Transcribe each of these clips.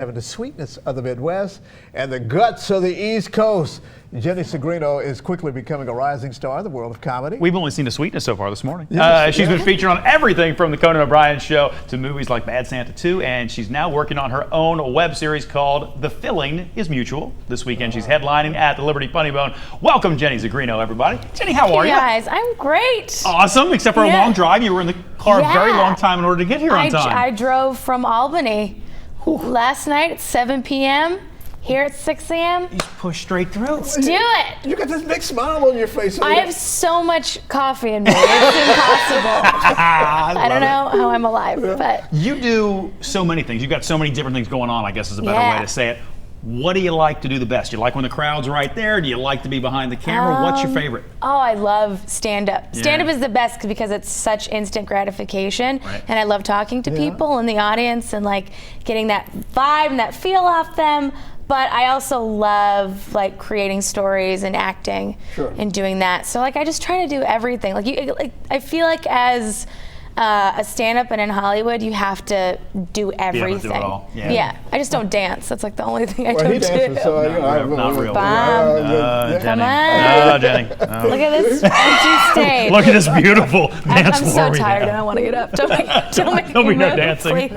Having the sweetness of the Midwest and the guts of the East Coast. Jenny Zigrino is quickly becoming a rising star in the world of comedy. We've only seen the sweetness so far this morning. Yes, she's been featured on everything from the Conan O'Brien show to movies like Bad Santa 2, and she's now working on her own web series called The Feeling is Mutual. This weekend she's headlining at the Liberty Funny Bone. Welcome, Jenny Zigrino, everybody. Jenny, how are you? Guys, I'm great. Awesome, except for a long drive. You were in the car a very long time in order to get here on time. I drove from Albany last night at 7 p.m. Here at 6 a.m. You just push straight through. Let's do it. You got this big smile on your face. I have so much coffee in me. It's impossible. I don't know how I'm alive, but. You do so many things. You've got so many different things going on, I guess is a better way to say it. What do you like to do the best? Do you like when the crowd's right there? Do you like to be behind the camera? What's your favorite? Oh, I love stand-up. Stand-up is the best because it's such instant gratification. Right. And I love talking to people in the audience and like getting that vibe and that feel off them. But I also love like creating stories and acting and doing that. So like I just try to do everything. Like I feel like as a stand-up and in Hollywood, you have to do everything. Do it all. I just don't dance. That's like the only thing I well, don't he dances, do. So, not real. Come on. No, Jenny. No. Look at this empty stage. Look at this beautiful dance floor. I'm so tired and I want to get up. Don't make Don't me be no move, dancing.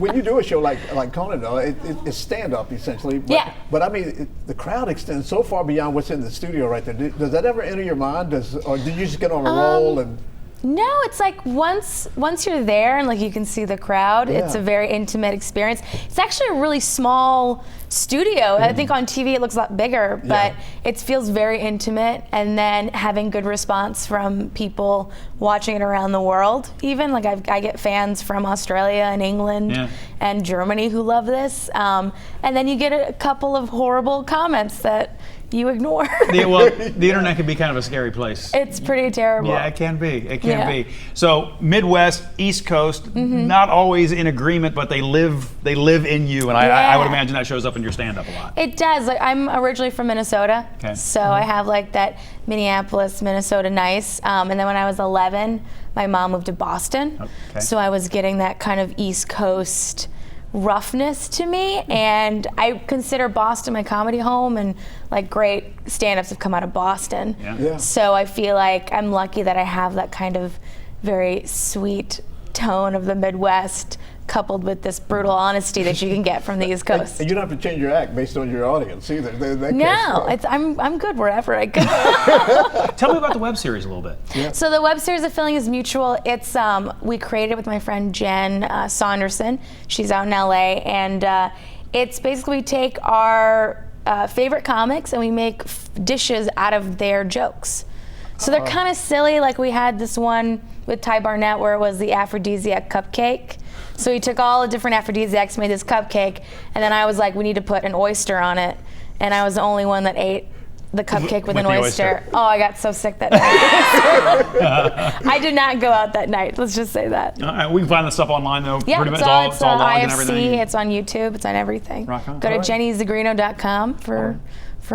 When you do a show like Conan, though, it's stand-up essentially. But, but I mean, the crowd extends so far beyond what's in the studio right there. Does that ever enter your mind? Or do you just get on a roll and? No, it's like once you're there and like you can see the crowd, it's a very intimate experience. It's actually a really small studio. I think on TV it looks a lot bigger, but it feels very intimate. And then having good response from people watching it around the world. Even like I get fans from Australia and England and Germany who love this. And then you get a couple of horrible comments that you ignore. The internet can be kind of a scary place. It's pretty terrible. Yeah, it can be. It can be. So Midwest, East Coast, not always in agreement, but they live in you, and I would imagine that shows up in your stand-up a lot. It does. Like I'm originally from Minnesota, so I have like that Minneapolis, Minnesota nice. And then when I was 11, my mom moved to Boston, so I was getting that kind of East Coast roughness to me, and I consider Boston my comedy home, and like great stand-ups have come out of Boston. So I feel like I'm lucky that I have that kind of very sweet tone of the Midwest coupled with this brutal honesty that you can get from the East Coast. And you don't have to change your act based on your audience either. I'm good wherever I go. Tell me about the web series a little bit. So the web series, The Feeling is Mutual. It's we created it with my friend Jen Saunderson. She's out in LA, and it's basically we take our favorite comics and we make dishes out of their jokes. So they're kind of silly. Like we had this one with Ty Barnett where it was the aphrodisiac cupcake. So he took all the different aphrodisiacs, made this cupcake, and then I was like, we need to put an oyster on it. And I was the only one that ate the cupcake with an oyster. Oh, I got so sick that night. I did not go out that night, let's just say that. We can find the stuff online though. Yeah, it's all logged and everything. It's on YouTube, it's on everything. Rock on. Go to jennyzigrino.com for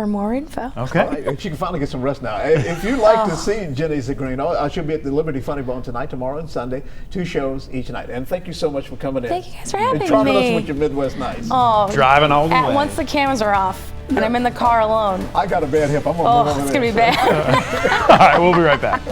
more info. Okay. She can finally get some rest now. If you'd like to see Jenny Zigrino, she'll be at the Liberty Funny Bone tonight, tomorrow, and Sunday. 2 shows each night. And thank you so much for coming in. Thank you guys for having me. And charming us with your Midwest nights. Oh, driving all the way. Once the cameras are off and I'm in the car alone. I got a bad hip. I'm gonna move over it's there. gonna be bad. All right, we'll be right back.